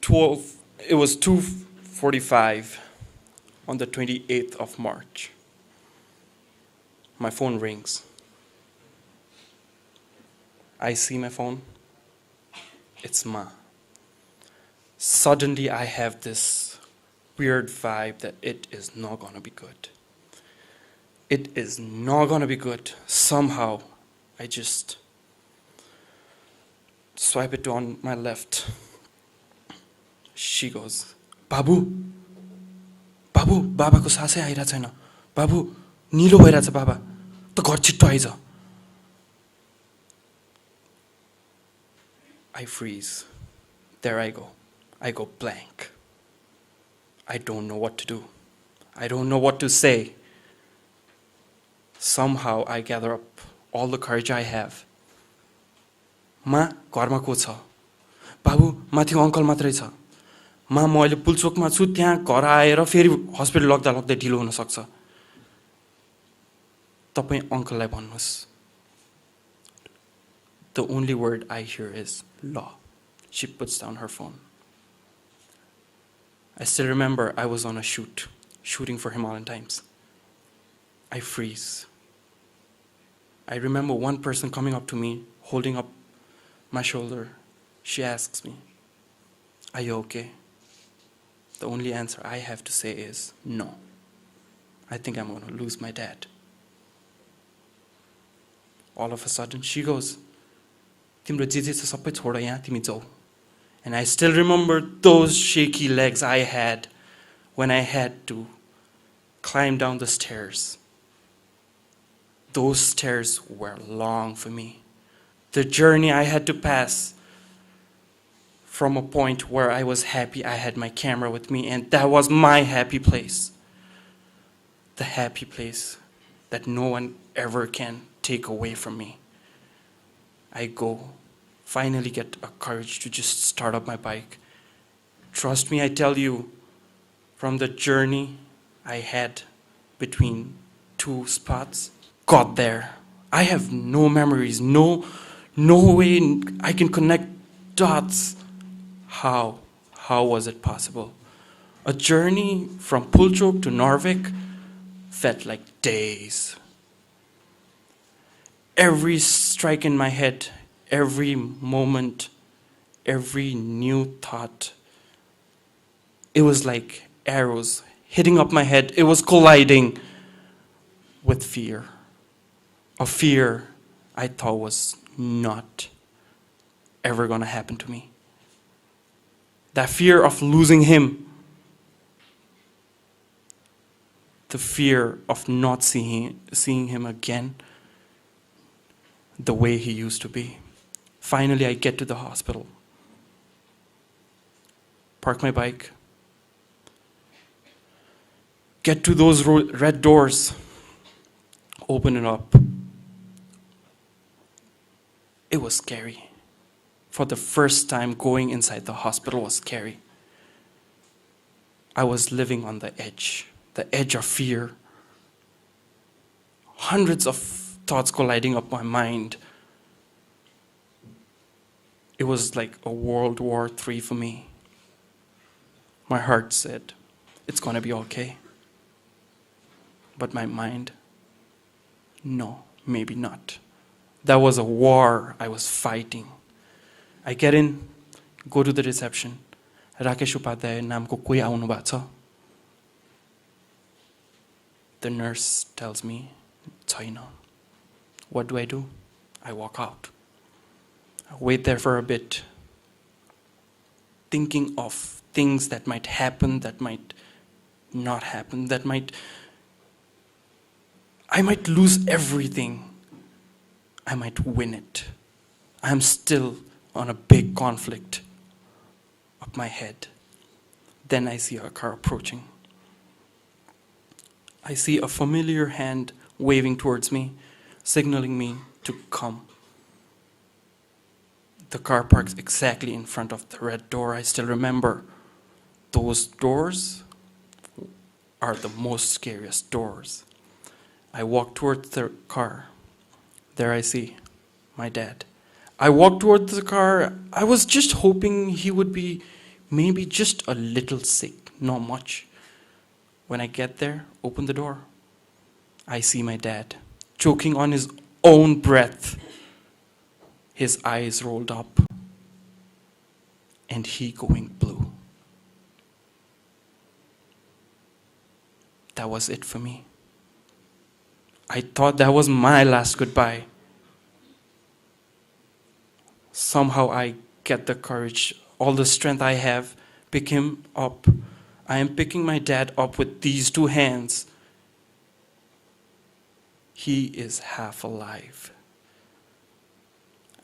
It was 2:45 on the 28th of March. My phone rings. I see my phone. It's Ma. Suddenly I have this weird vibe that it is not gonna be good. It is not gonna be good. Somehow I just swipe it on my left. She goes, Babu, बाबाको सासै आइरा छैन. बाबु, निलो भइराछ बाबा. त घर छिट्टो eyes. I freeze. There I go. I go blank. I don't know what to do. I don't know what to say. Somehow I gather up all the courage I have. Ma, घरमा को छ? बाबु, माथि uncle मात्रै छ. मा, म अहिले पुलचोकमा छु. त्यहाँ घर आएर फेरि हस्पिटल लग्दा लग्दै ढिलो हुन सक्छ. तपाई अङ्कललाई भन्नुस्. The only word I hear is law. She puts down her phone. I still remember I was on a shooting for Himalayan Times. I freeze. I remember one person coming up to me, holding up my shoulder. She asks me, "Are you okay?" The only answer I have to say is no. I think I'm going to lose my dad. All of a sudden, she goes, "Timro je je cha sabai choda yaha timi jau." And I still remember those shaky legs I had when I had to climb down the stairs. Those stairs were long for me. The journey I had to pass from a point where I was happy I had my camera with me, and that was my happy place. The happy place that no one ever can take away from me. I go, finally get a courage to just start up my bike. Trust me, I tell you, from the journey I had between two spots, got there. I have no memories, no way I can connect dots. How was it possible? A journey from Pulchok to Narvik felt like days. Every strike in my head, every moment, every new thought, it was like arrows hitting up my head. It was colliding with fear. A fear I thought was not ever gonna happen to me. That fear of losing him. The fear of not seeing him again the way he used to be. Finally, I get to the hospital. Park my bike. Get to those red doors. Open it up. It was scary. For the first time, going inside the hospital was scary. I was living on the edge of fear. Hundreds of thoughts colliding up my mind. It was like a World War III for me. My heart said, it's gonna be okay. But my mind, no, maybe not. That was a war I was fighting. I get in, go to the reception. Rakesh Upadhyaya namko koi aunu bhako cha? The nurse tells me, Chaina. What do? I walk out. I wait there for a bit, thinking of things that might happen, that might not happen, I might lose everything. I might win it. I'm still on a big conflict up my head. Then I see a car approaching. I see a familiar hand waving towards me, signaling me to come. The car parks exactly in front of the red door. I still remember those doors are the most scariest doors. I walk towards the car. There I see my dad. I walked towards the car. I was just hoping he would be maybe just a little sick, not much. When I get there, open the door, I see my dad, choking on his own breath, his eyes rolled up, and he going blue. That was it for me. I thought that was my last goodbye. Somehow I get the courage, all the strength I have, pick him up. I am picking my dad up with these two hands. He is half alive.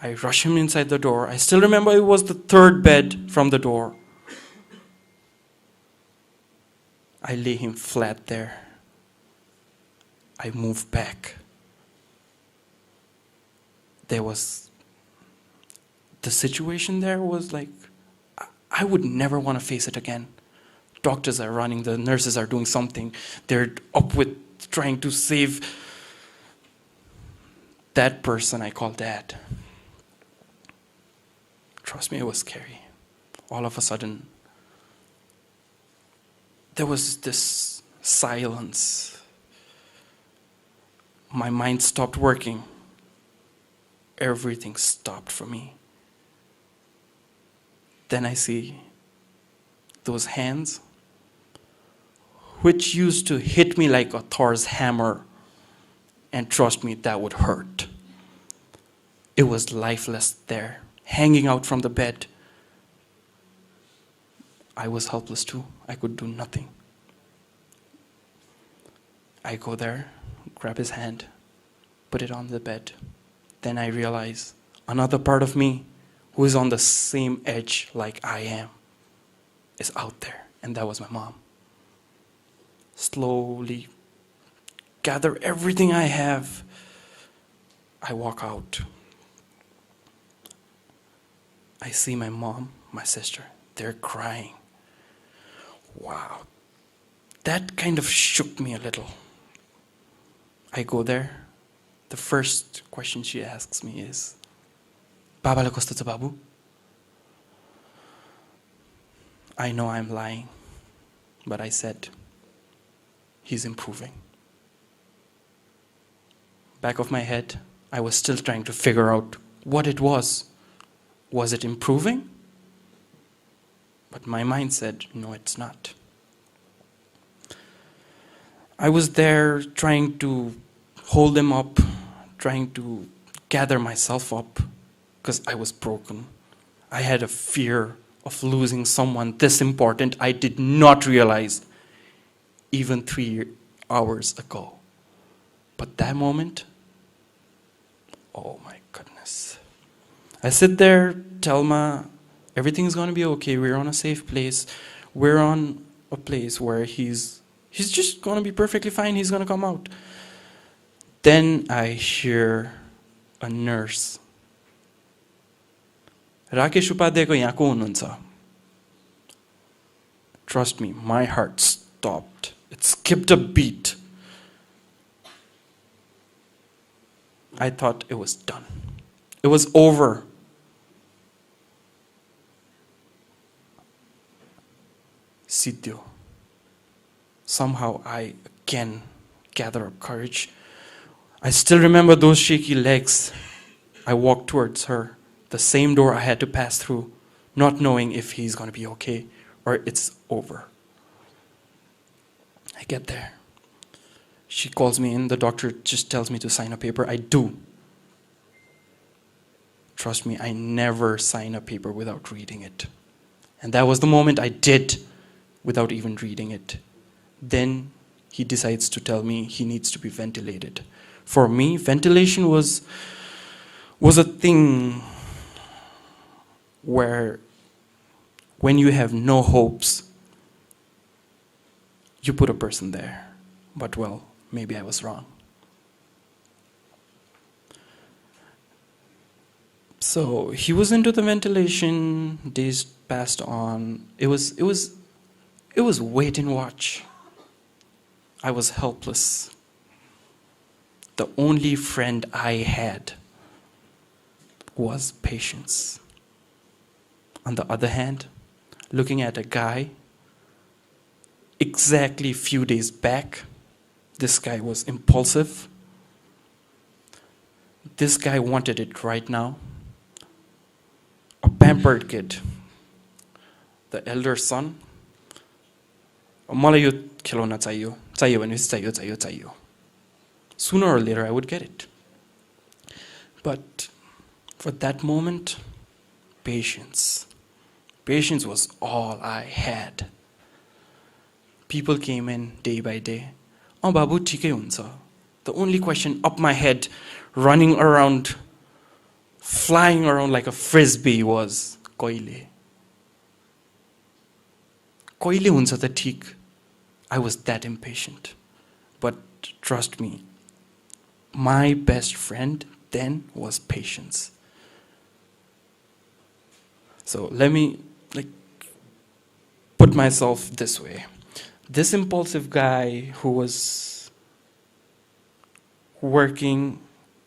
I rush him inside the door. I still remember it was the third bed from the door. I lay him flat there. I move back. The situation there was like, I would never want to face it again. Doctors are running, the nurses are doing something. They're up with trying to save that person I call dad. Trust me, it was scary. All of a sudden, there was this silence. My mind stopped working. Everything stopped for me. Then I see those hands, which used to hit me like a Thor's hammer. And trust me, that would hurt. It was lifeless there, hanging out from the bed. I was helpless too. I could do nothing. I go there, grab his hand, put it on the bed. Then I realize another part of me who is on the same edge like I am is out there. And that was my mom. Slowly gather everything I have. I walk out. I see my mom, my sister. They're crying. Wow. That kind of shook me a little. I go there. The first question she asks me is, "Babala kasto cha babu?" I know I'm lying, but I said, "He's improving." Back of my head, I was still trying to figure out what it was. Was it improving? But my mind said, no, it's not. I was there trying to hold him up, trying to gather myself up, because I was broken. I had a fear of losing someone this important I did not realize even 3 hours ago. But that moment, oh my goodness. I sit there, tell Ma, everything's going to be okay. We're on a safe place. We're on a place where he's just going to be perfectly fine. He's going to come out. Then I hear a nurse. Rakesh Upadhyaya ko yahan ko hununcha? Trust me, my heart stopped. It skipped a beat. I thought it was done. It was over. Sidhyo. Somehow I again gather up courage. I still remember those shaky legs. I walked towards her, the same door I had to pass through, not knowing if he's going to be okay or it's over. I get there. She calls me in. The doctor just tells me to sign a paper. I do. Trust me, I never sign a paper without reading it. And that was the moment I did without even reading it. Then he decides to tell me he needs to be ventilated. For me, ventilation was a thing where when you have no hopes, you put a person there. But well, maybe I was wrong. So he was into the ventilation. Days passed on. It was wait and watch. I was helpless. The only friend I had was patience. On the other hand, looking at a guy. Exactly few days back, this guy was impulsive. This guy wanted it right now. A pampered kid, the elder son. मलाई यो खेलौना चाहियो, चाहियो भने चाहियो, चाहियो, चाहियो. Sooner or later, I would get it. But for that moment, patience. Patience was all I had. People came in day by day. Oh, babu, thikai huncha. The only question up my head, running around, flying around like a frisbee was, kaile. Kaile huncha ta thik. I was that impatient. But trust me, my best friend then was patience. So let me put myself this way. This impulsive guy who was working,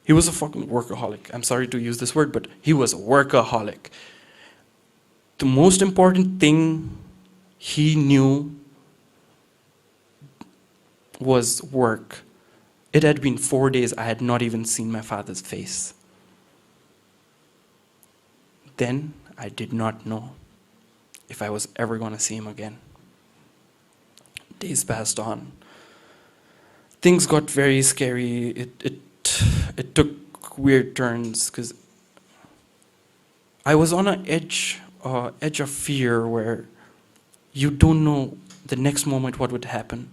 he was a fucking workaholic. I'm sorry to use this word, but he was a workaholic. The most important thing he knew was work. It had been 4 days I had not even seen my father's face. Then I did not know if I was ever going to see him again. Days passed on. Things got very scary. It took weird turns because I was on an edge of fear where you don't know the next moment what would happen.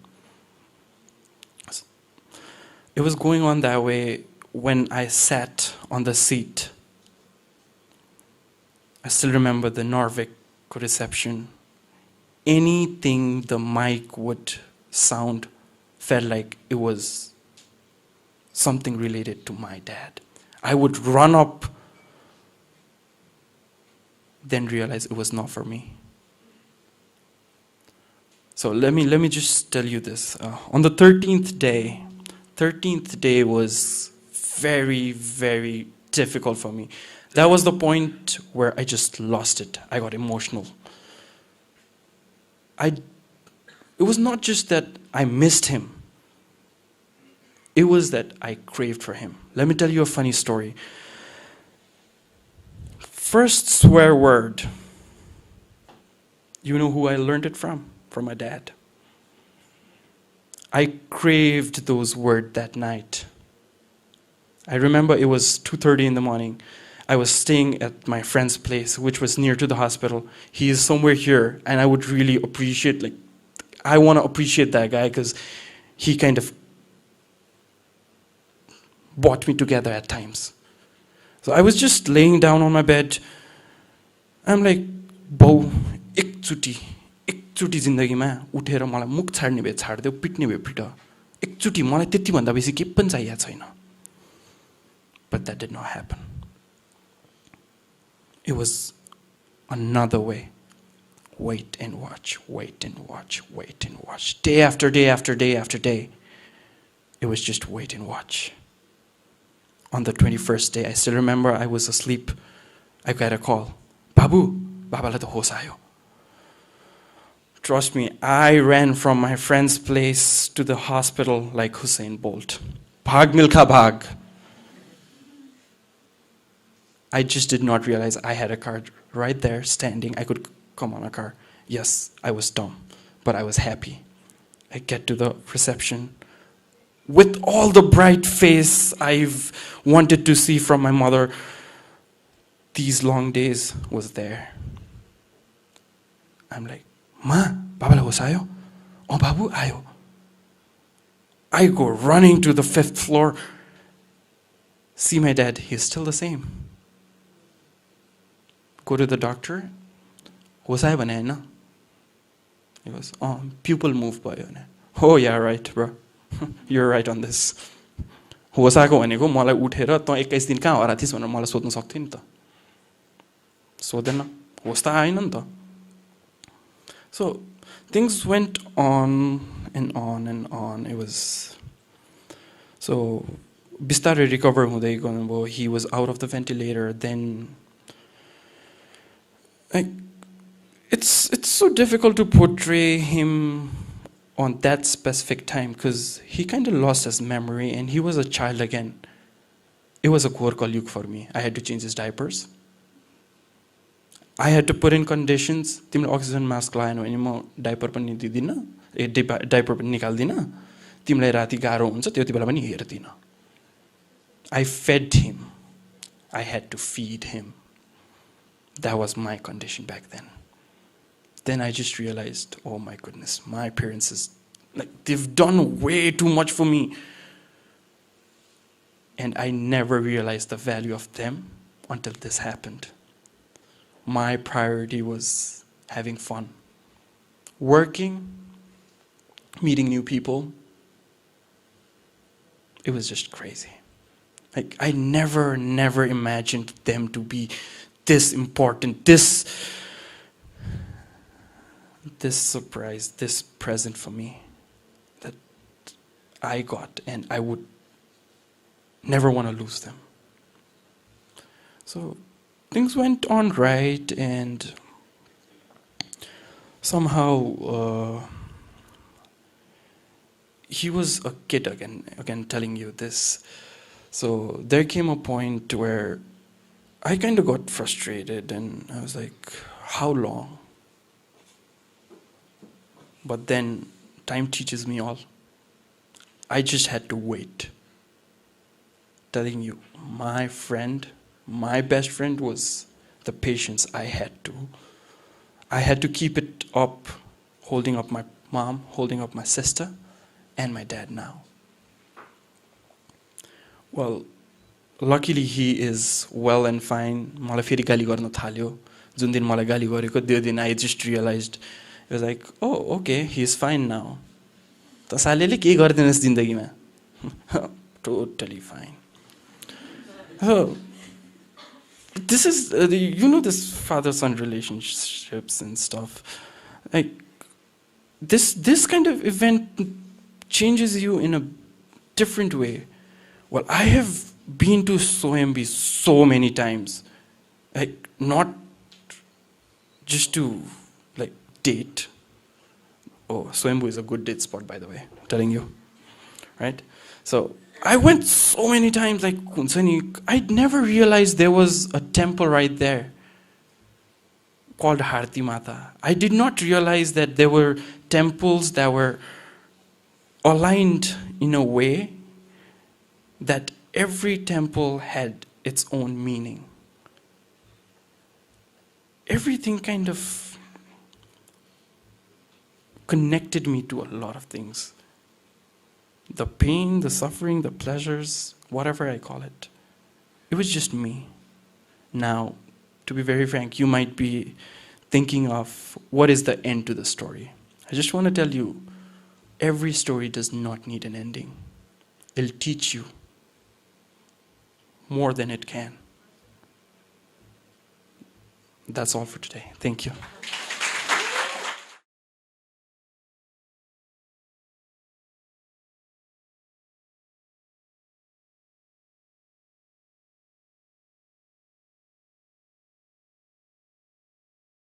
It was going on that way when I sat on the seat. I still remember the Norvik reception. Anything the mic would sound felt like it was something related to my dad. I would run up, then realize it was not for me. So let me just tell you this. On the 13th day was very, very difficult for me. That was the point where I just lost it. I got emotional. It was not just that I missed him. It was that I craved for him. Let me tell you a funny story. First swear word. You know who I learned it from? From my dad. I craved those words that night. I remember it was 2:30 in the morning. I was staying at my friend's place, which was near to the hospital. He is somewhere here, and I would really appreciate, I want to appreciate that guy because he kind of brought me together at times. So I was just laying down on my bed. I'm like, Bau, एकचोटि जिन्दगीमा उठेर मलाई मुख छाड्ने भए छाड्देऊ, पिट्ने भए पिट. एकचोटि मलाई त्यति भन्दा बेसी के पनि चाहिएको छैन. But that did not happen. It was another way. Wait and watch, wait and watch, wait and watch. Day after day after day after day. It was just wait and watch. On the 21st day, I still remember I was asleep. I got a call. Babu, babaलाई त होस आयो. Trust me, I ran from my friend's place to the hospital like Usain Bolt. Bhag milkha bhag. I just did not realize I had a car right there standing. I could come on a car. Yes, I was dumb, but I was happy. I get to the reception. With all the bright face I've wanted to see from my mother, these long days was there. I'm like, Ma, babaलाई होस आयो? Babu आयो. I go running to the 5th floor. See my dad, he's still the same. Go to the doctor. होस आयो भने हैन? He goes, pupil move भयो भने. Oh yeah, right, bro. You're right on this. होस आएको भनेको मलाई उठेर त 21 दिन कहाँ हराएको थिइस् भनेर मलाई सोध्न सक्थ्यो नि त. सोधेन. होस त आएन नि त. So things went on and on and on. It was so बिस्तारै recover हुँदै गयो. He was out of the ventilator. Then it's so difficult to portray him on that specific time because he kind of lost his memory and he was a child again. It was a core kalyug for me. I had to change his diapers. I had to put in conditions. तिमीले oxygen mask लगाएन भने म diaper पनि दिदिन, diaper पनि निकाल्दिन. तिमीलाई राति गाह्रो हुन्छ त्यति बेला पनि हेर्दिन. I fed him. I had to feed him. That was my condition back then. Then I just realized, oh my goodness, my parents is like they've done way too much for me. And I never realized the value of them until this happened. My priority was having fun, working, meeting new people. It was just crazy. Like I never imagined them to be this important, this surprise, this present for me that I got, and I would never want to lose them. So things went on right, and somehow he was a kid again telling you this. So there came a point where I kind of got frustrated and I was like, how long? But then time teaches me all. I just had to wait. Telling you, my friend, my best friend was the patience I had to. I had to keep it up, holding up my mom, holding up my sister, and my dad now. Well, luckily he is well and fine. मलाई फेरि गाली गर्न थाल्यो. जुन दिन मलाई गाली गरेको त्यो दिन I just realized, it was like, oh, okay, he's fine now. त सालेले के गर्दिनस् जिन्दगीमा? Totally fine. Oh, this is, this father-son relationships and stuff. Like, this kind of event changes you in a different way. Well, I have been to Soyambi so many times. Like, not just to, like, date. Oh, Soyambu is a good date spot, by the way, I'm telling you. Right? So, I went so many times, like, I'd never realized there was a temple right there called Harti Mata. I did not realize that there were temples that were aligned in a way that every temple had its own meaning. Everything kind of connected me to a lot of things. The pain, the suffering, the pleasures, whatever I call it. It was just me. Now, to be very frank, you might be thinking of what is the end to the story. I just want to tell you, every story does not need an ending. It'll teach you more than it can. That's all for today. Thank you.